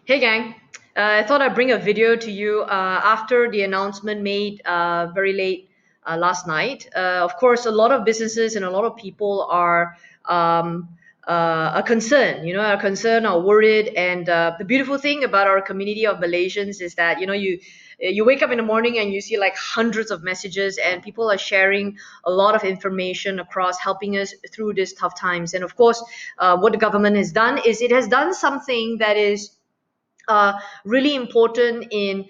Hey gang, I thought I'd bring a video to you after the announcement made very late last night. Of course, a lot of businesses and a lot of people um, are concerned, are concerned, are worried. And the beautiful thing about our community of Malaysians is that, you wake up in the morning and you see like hundreds of messages and people are sharing a lot of information across helping us through these tough times. And of course, what the government has done is it has done something that is really important in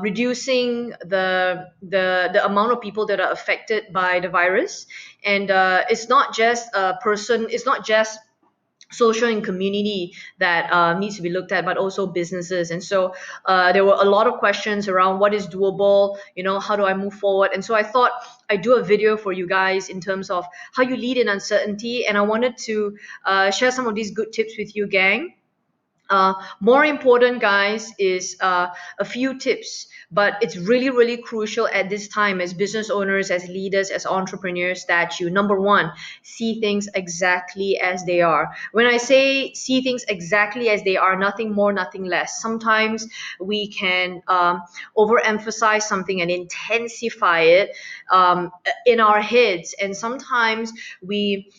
reducing the amount of people that are affected by the virus. And it's not just a person, it's not just social and community that needs to be looked at, but also businesses. And so there were a lot of questions around what is doable, how do I move forward. And so I thought I'd do a video for you guys in terms of how you lead in uncertainty. And I wanted to share some of these good tips with you, gang. More important, guys, is a few tips, but it's really, really crucial at this time as business owners, as leaders, as entrepreneurs that you, number one, see things exactly as they are. When I say see things exactly as they are, nothing more, nothing less. Sometimes we can overemphasize something and intensify it in our heads, and sometimes we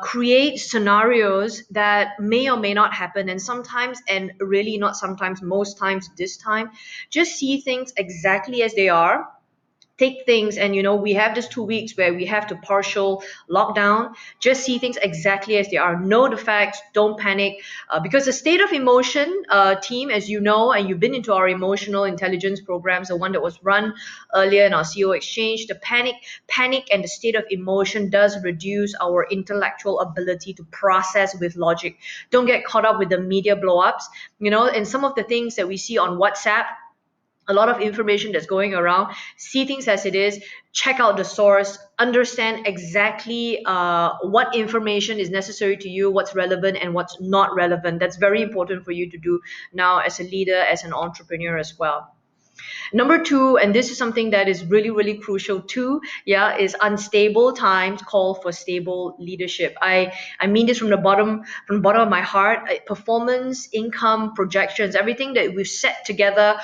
create scenarios that may or may not happen, and sometimes, and really not sometimes, most times this time, just see things exactly as they are. Take things, and we have this 2 weeks where we have to partial lockdown. Just see things exactly as they are. Know the facts, don't panic, because the state of emotion team, as you know, and you've been into our emotional intelligence programs, the one that was run earlier in our CEO exchange, the panic and the state of emotion does reduce our intellectual ability to process with logic. Don't get caught up with the media blow-ups, and some of the things that we see on WhatsApp, a lot of information that's going around. See things as it is. Check out the source. Understand exactly what information is necessary to you, what's relevant and what's not relevant. That's very important for you to do now as a leader, as an entrepreneur as well. Number two, and this is something that is really, really crucial too, yeah, is unstable times call for stable leadership. I mean this from the bottom of my heart. Performance, income, projections, everything that we've set together.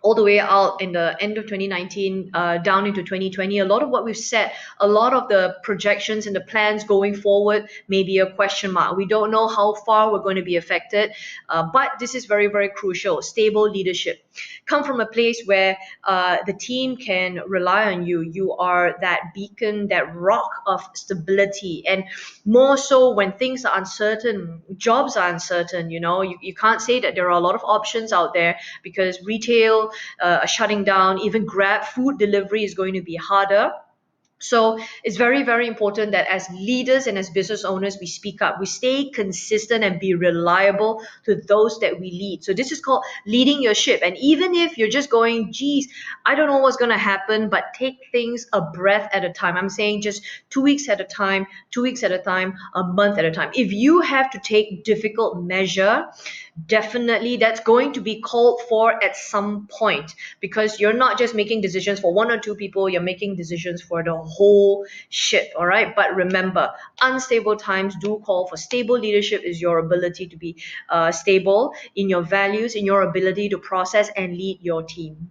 All the way out in the end of 2019 down into 2020, a lot of what we've set, a lot of the projections and the plans going forward may be a question mark. We don't know how far we're going to be affected, but this is very, very crucial. Stable leadership. Come from a place where the team can rely on you. You are that beacon, that rock of stability. And more so when things are uncertain, jobs are uncertain, you can't say that there are a lot of options out there because retail are shutting down. Even Grab food delivery is going to be harder. So it's very, very important that as leaders and as business owners, we speak up, we stay consistent and be reliable to those that we lead. So this is called leading your ship. And even if you're just going, geez, I don't know what's going to happen, but take things a breath at a time. I'm saying just 2 weeks at a time, 2 weeks at a time, a month at a time. If you have to take difficult measure, definitely that's going to be called for at some point, because you're not just making decisions for one or two people, you're making decisions for the whole ship. All right, but remember, unstable times do call for stable leadership. Is your ability to be stable in your values, in your ability to process and lead your team.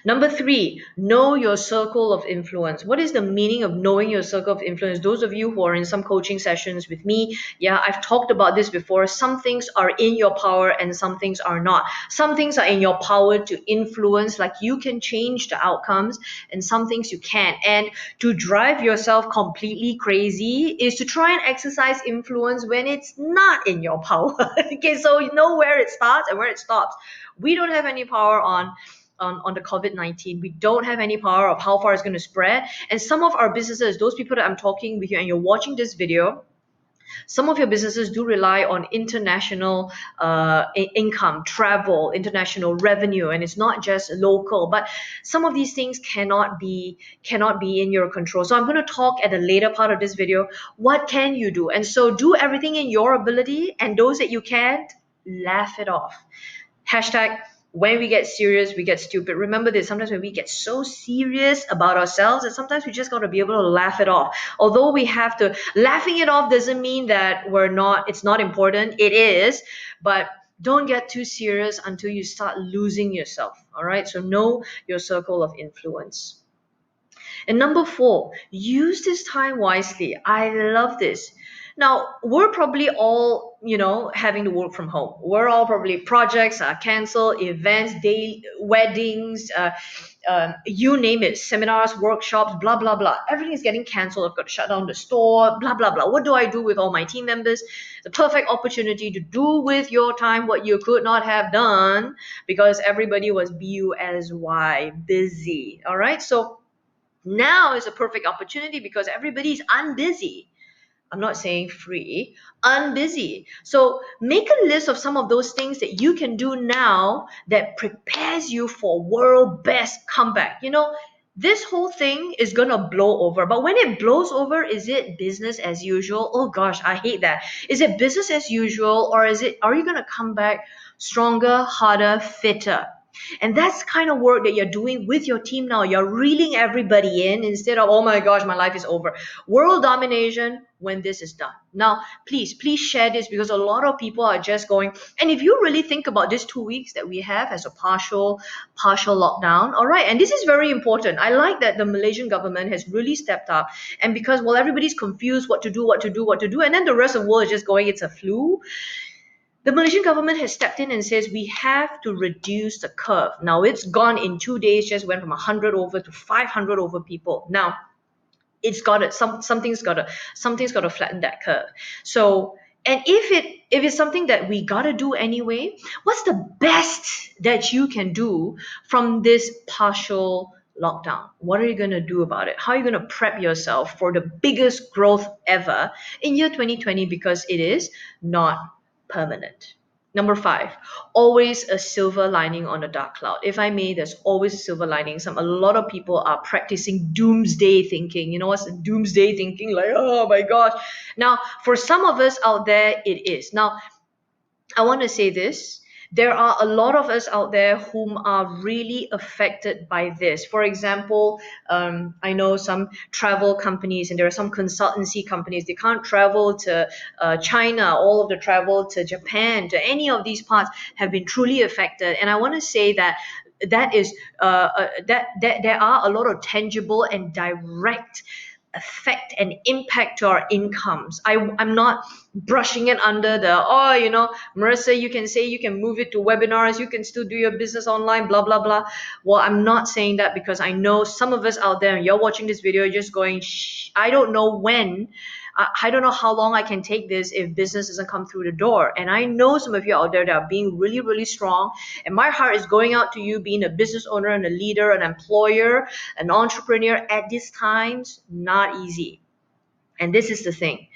Number three, know your circle of influence. What is the meaning of knowing your circle of influence? Those of you who are in some coaching sessions with me, yeah, I've talked about this before. Some things are in your power and some things are not. Some things are in your power to influence, like you can change the outcomes, and some things you can't. And to drive yourself completely crazy is to try and exercise influence when it's not in your power. Okay, so you know where it starts and where it stops. We don't have any power on the COVID-19. We don't have any power of how far it's going to spread. And some of our businesses, those people that I'm talking with you and you're watching this video, some of your businesses do rely on international income, travel, international revenue, and it's not just local. But some of these things cannot be in your control. So I'm going to talk at the later part of this video. What can you do? And so do everything in your ability, and those that you can't, laugh it off. Hashtag when we get serious, we get stupid. Remember this, sometimes when we get so serious about ourselves, and sometimes we just got to be able to laugh it off. Although we have to, laughing it off doesn't mean that it's not important. It is, but Don't get too serious until you start losing yourself. All right. So know your circle of influence. And number four, use this time wisely. I love this. Now, we're probably all, having to work from home. We're all probably projects are canceled, events, day, weddings, you name it, seminars, workshops, blah, blah, blah. Everything is getting canceled. I've got to shut down the store, blah, blah, blah. What do I do with all my team members? The perfect opportunity to do with your time what you could not have done because everybody was busy, busy. All right. So now is a perfect opportunity because everybody's unbusy. I'm not saying free, unbusy. So make a list of some of those things that you can do now that prepares you for world best comeback. This whole thing is gonna blow over. But when it blows over, is it business as usual? Oh gosh, I hate that. Is it business as usual, or are you gonna come back stronger, harder, fitter? And that's the kind of work that you're doing with your team now. You're reeling everybody in instead of, oh my gosh, my life is over. World domination when this is done. Now, please share this because a lot of people are just going, and if you really think about these 2 weeks that we have as a partial lockdown, all right, and this is very important. I like that the Malaysian government has really stepped up. And because, well, everybody's confused what to do, and then the rest of the world is just going, it's a flu. The Malaysian government has stepped in and says we have to reduce the curve. Now it's gone in 2 days, just went from 100 over to 500 over people. Now it's got to something's got to flatten that curve. So, and if it's something that we got to do anyway, what's the best that you can do from this partial lockdown? What are you going to do about it? How are you going to prep yourself for the biggest growth ever in year 2020, because it is not permanent? Number five, always a silver lining on a dark cloud. If I may, there's always a silver lining. A lot of people are practicing doomsday thinking. You know what's doomsday thinking? Like, oh my gosh. Now, for some of us out there, it is. Now, I want to say this. There are a lot of us out there whom are really affected by this. For example, I know some travel companies and there are some consultancy companies. They can't travel to China. All of the travel to Japan, to any of these parts have been truly affected. And I want to say that is that there are a lot of tangible and direct effect and impact to our incomes. I'm not brushing it under the, Maresa, you can say you can move it to webinars, you can still do your business online, blah, blah, blah. Well, I'm not saying that because I know some of us out there, and you're watching this video, you're just going, I don't know when. I don't know how long I can take this if business doesn't come through the door. And I know some of you out there that are being really, really strong. And my heart is going out to you being a business owner and a leader, an employer, an entrepreneur at these times. Not easy. And this is the thing.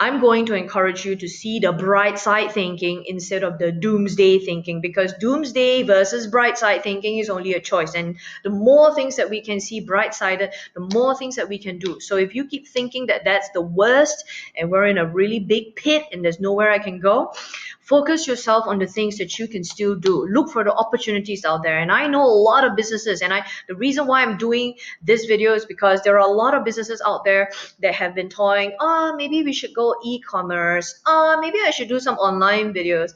I'm going to encourage you to see the bright side thinking instead of the doomsday thinking, because doomsday versus bright side thinking is only a choice. And the more things that we can see bright sided, the more things that we can do. So if you keep thinking that that's the worst and we're in a really big pit and there's nowhere I can go, focus yourself on the things that you can still do. Look for the opportunities out there. And I know a lot of businesses, and the reason why I'm doing this video is because there are a lot of businesses out there that have been toying, maybe we should go e-commerce, maybe I should do some online videos,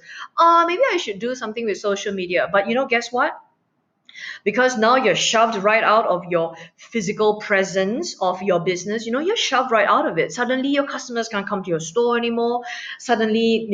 maybe I should do something with social media. But guess what? Because now you're shoved right out of your physical presence of your business. You're shoved right out of it. Suddenly your customers can't come to your store anymore. Suddenly,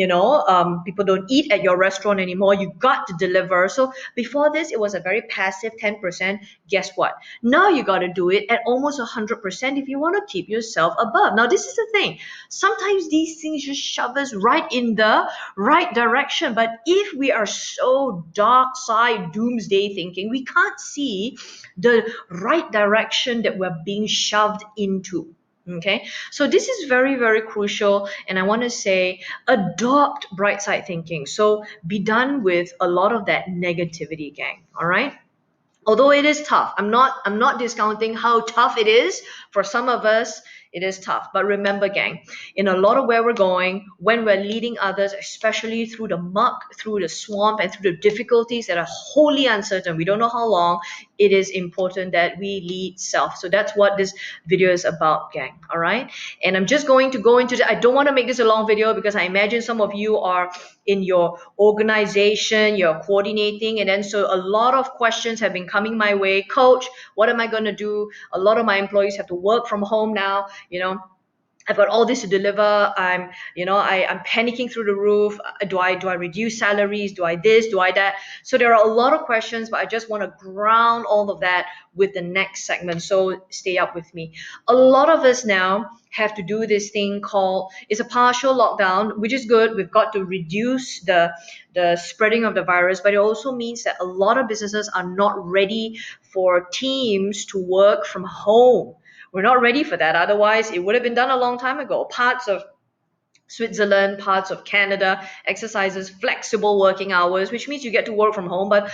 people don't eat at your restaurant anymore. You got to deliver. So before this, it was a very passive 10%. Guess what? Now you got to do it at almost 100% if you want to keep yourself above. Now, this is the thing. Sometimes these things just shove us right in the right direction. But if we are so dark side doomsday thinking, we can't see the right direction that we're being shoved into. Okay, so this is very, very crucial, and I want to say adopt bright side thinking. So be done with a lot of that negativity, gang. All right. Although it is tough, I'm not discounting how tough it is for some of us. It is tough. But remember, gang, in a lot of where we're going, when we're leading others, especially through the muck, through the swamp, and through the difficulties that are wholly uncertain, we don't know how long, it is important that we lead self. So that's what this video is about, gang. All right. And I'm just going to go into I don't want to make this a long video because I imagine some of you are in your organization, you're coordinating, and then so a lot of questions have been coming my way. Coach, what am I going to do? A lot of my employees have to work from home now, I've got all this to deliver. I'm panicking through the roof. Do I reduce salaries? Do I this? Do I that? So there are a lot of questions, but I just want to ground all of that with the next segment. So stay up with me. A lot of us now have to do this thing called, it's a partial lockdown, which is good. We've got to reduce the spreading of the virus, but it also means that a lot of businesses are not ready for teams to work from home. We're not ready for that. Otherwise, it would have been done a long time ago. Parts of Switzerland, parts of Canada, exercises flexible working hours, which means you get to work from home. But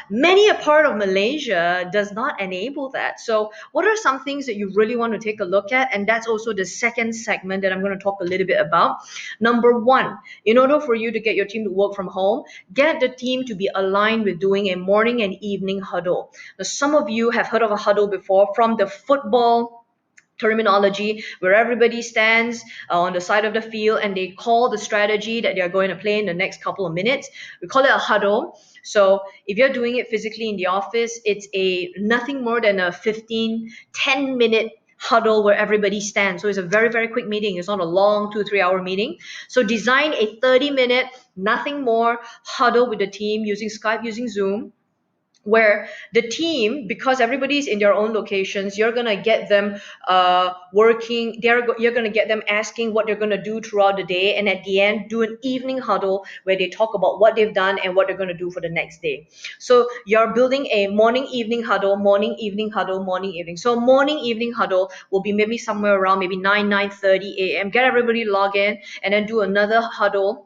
many a part of Malaysia does not enable that. So what are some things that you really want to take a look at? And that's also the second segment that I'm going to talk a little bit about. Number one, in order for you to get your team to work from home, get the team to be aligned with doing a morning and evening huddle. Now, some of you have heard of a huddle before from the football terminology, where everybody stands on the side of the field and they call the strategy that they're going to play in the next couple of minutes. We call it a huddle. So if you're doing it physically in the office, it's a nothing more than a 10-minute huddle where everybody stands. So it's a very, very quick meeting. It's not a long 2-3 hour meeting. So design a 30-minute, nothing more huddle with the team using Skype, using Zoom, where the team, because everybody's in their own locations, you're going to get them working, you're going to get them asking what they're going to do throughout the day, and at the end do an evening huddle where they talk about what they've done and what they're going to do for the next day. So you're building a morning evening huddle, morning evening huddle, morning evening. So morning evening huddle will be maybe somewhere around maybe 9:30 a.m. Get everybody log in and then do another huddle,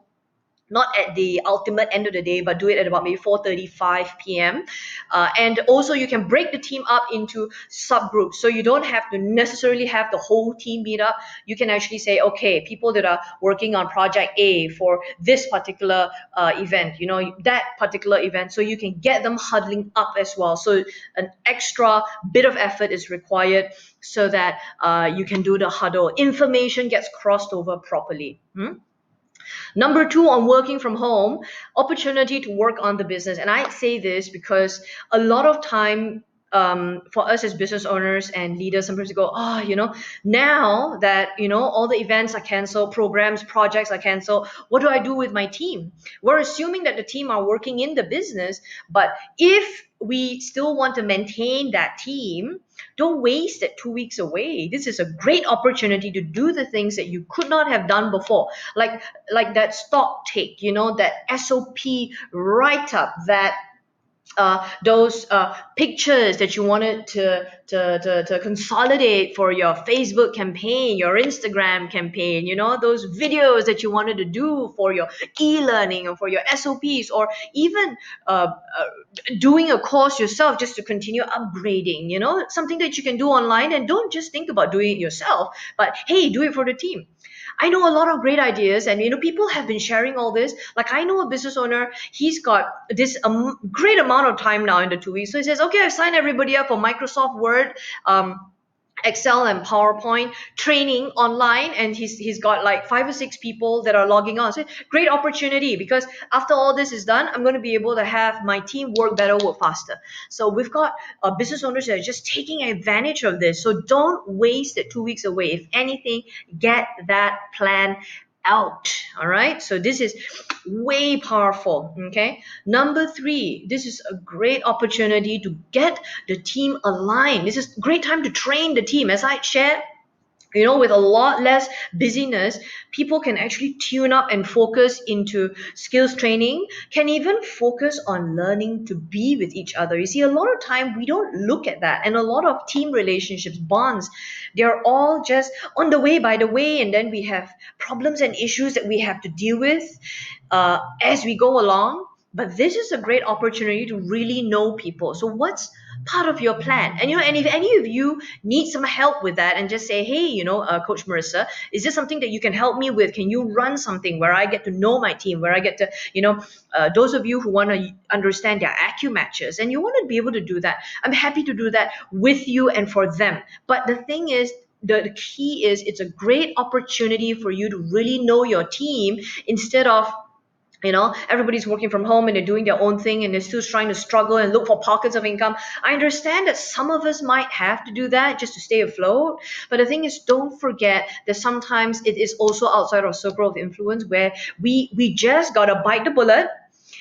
not at the ultimate end of the day, but do it at about maybe 4:35 p.m. And also you can break the team up into subgroups. So you don't have to necessarily have the whole team meet up. You can actually say, okay, people that are working on project A for this particular event, that particular event. So you can get them huddling up as well. So an extra bit of effort is required so that you can do the huddle. Information gets crossed over properly. Number two, on working from home, opportunity to work on the business. And I say this because a lot of time for us as business owners and leaders, sometimes we go, now that, all the events are canceled, programs, projects are canceled, what do I do with my team? We're assuming that the team are working in the business, but if we still want to maintain that team, don't waste it 2 weeks away. This is a great opportunity to do the things that you could not have done before, like that stock take, that SOP write up, that those pictures that you wanted to consolidate for your Facebook campaign, your Instagram campaign, those videos that you wanted to do for your e-learning or for your SOPs, or even doing a course yourself just to continue upgrading, something that you can do online. And don't just think about doing it yourself, but hey, do it for the team. I know a lot of great ideas, and people have been sharing all this. Like, I know a business owner, he's got this great amount of time now in the 2 weeks. So he says, okay, I've signed everybody up for Microsoft Word, Excel and PowerPoint training online, and he's got like 5 or 6 people that are logging on. So great opportunity, because after all this is done, I'm going to be able to have my team work better, work faster. So we've got business owners that are just taking advantage of this. So don't waste it 2 weeks away. If anything, get that plan out. All right, so this is way powerful. Okay, number 3, this is a great opportunity to get the team aligned. This is a great time to train the team. As I shared, with a lot less busyness, people can actually tune up and focus into skills training, can even focus on learning to be with each other. You see, a lot of time we don't look at that, and a lot of team relationships, bonds, they're all just on the way, by the way, and then we have problems and issues that we have to deal with as we go along. But this is a great opportunity to really know people. So what's part of your plan? And and if any of you need some help with that, and just say, hey, Coach Marissa, is this something that you can help me with? Can you run something where I get to know my team, where I get to, those of you who want to understand their ACU matches, and you want to be able to do that, I'm happy to do that with you and for them. But the thing is, the key is, it's a great opportunity for you to really know your team, instead of, everybody's working from home and they're doing their own thing and they're still trying to struggle and look for pockets of income. I understand that some of us might have to do that just to stay afloat, but the thing is, don't forget that sometimes it is also outside our circle of influence, where we just gotta bite the bullet.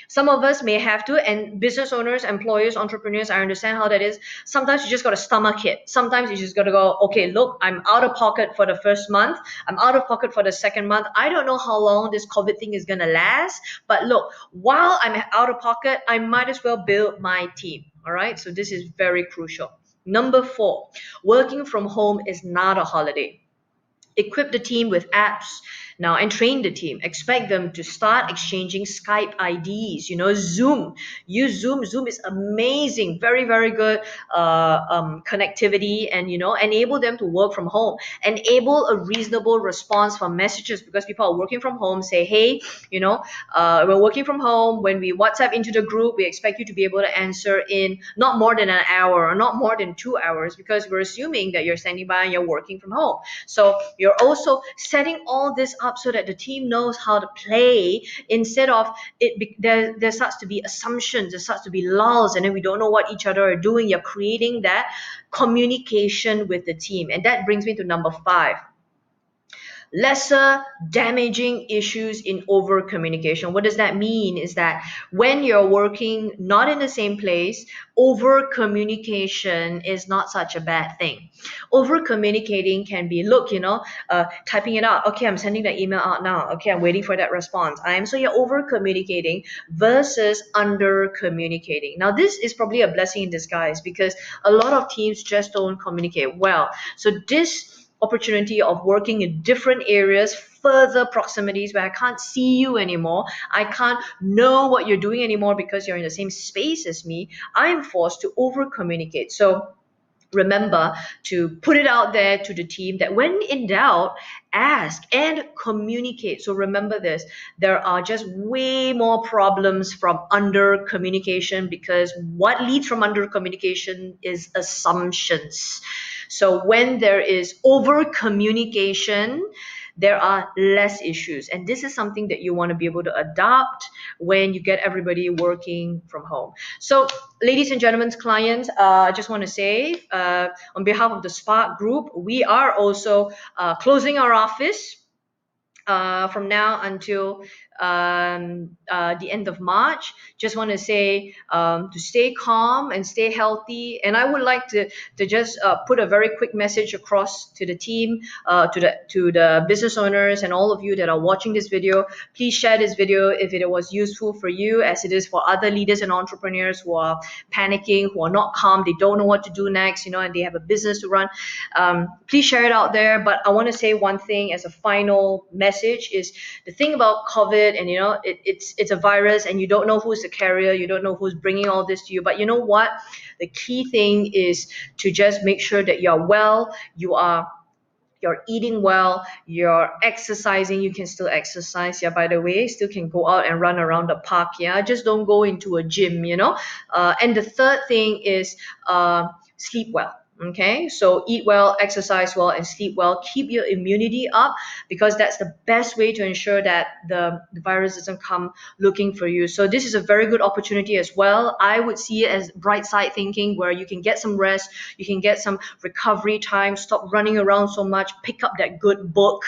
Some of us may have to, and business owners, employers, entrepreneurs, I understand how that is. Sometimes you just got to stomach it. Sometimes you just got to go, okay, look, I'm out of pocket for the first month. I'm out of pocket for the second month. I don't know how long this COVID thing is going to last. But look, while I'm out of pocket, I might as well build my team. All right. So this is very crucial. Number 4, working from home is not a holiday. Equip the team with apps now and train the team. Expect them to start exchanging Skype IDs. Zoom. Use Zoom. Zoom is amazing. Very, very good connectivity, and enable them to work from home. Enable a reasonable response for messages, because people are working from home. Say, hey, we're working from home. When we WhatsApp into the group, we expect you to be able to answer in not more than an hour or not more than 2 hours, because we're assuming that you're standing by and you're working from home. So you're also setting all this up so that the team knows how to play, instead of there starts to be assumptions, there starts to be lulls, and then we don't know what each other are doing. You're creating that communication with the team. And that brings me to number 5. Lesser damaging issues in over communication. What does that mean? Is that when you're working not in the same place, over communication is not such a bad thing. Over communicating can be, look, typing it out. Okay, I'm sending that email out now. Okay, I'm waiting for that response. So you're over communicating versus under communicating. Now, this is probably a blessing in disguise, because a lot of teams just don't communicate well. So this opportunity of working in different areas, further proximities, where I can't see you anymore, I can't know what you're doing anymore because you're in the same space as me, I'm forced to over communicate. So remember to put it out there to the team that when in doubt, ask and communicate. So remember this, there are just way more problems from under communication, because what leads from under communication is assumptions. So when there is over communication, there are less issues. And this is something that you want to be able to adopt when you get everybody working from home. So, ladies and gentlemen, clients, I just want to say, on behalf of the Spark Group, we are also closing our office from now until the end of March. Just want to say to stay calm and stay healthy. And I would like to just put a very quick message across to the team, to the business owners and all of you that are watching this video. Please share this video if it was useful for you, as it is for other leaders and entrepreneurs who are panicking, who are not calm, they don't know what to do next, and they have a business to run. Please share it out there. But I want to say one thing as a final message is, the thing about COVID, and it's a virus, and you don't know who's the carrier, you don't know who's bringing all this to you. But you know what? The key thing is to just make sure that you're well, you're eating well, you're exercising. You can still exercise, by the way, still can go out and run around the park, just don't go into a gym. And the third thing is sleep well. Okay, so eat well, exercise well, and sleep well. Keep your immunity up, because that's the best way to ensure that the virus doesn't come looking for you. So this is a very good opportunity as well. I would see it as bright side thinking, where you can get some rest, you can get some recovery time, stop running around so much, pick up that good book,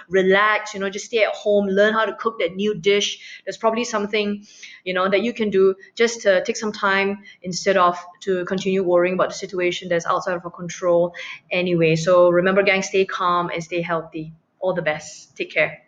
relax, just stay at home, learn how to cook that new dish. There's probably something, that you can do just to take some time, instead of to continue worrying about the situation that's outside of our control anyway. So remember, gang, stay calm and stay healthy. All the best. Take care.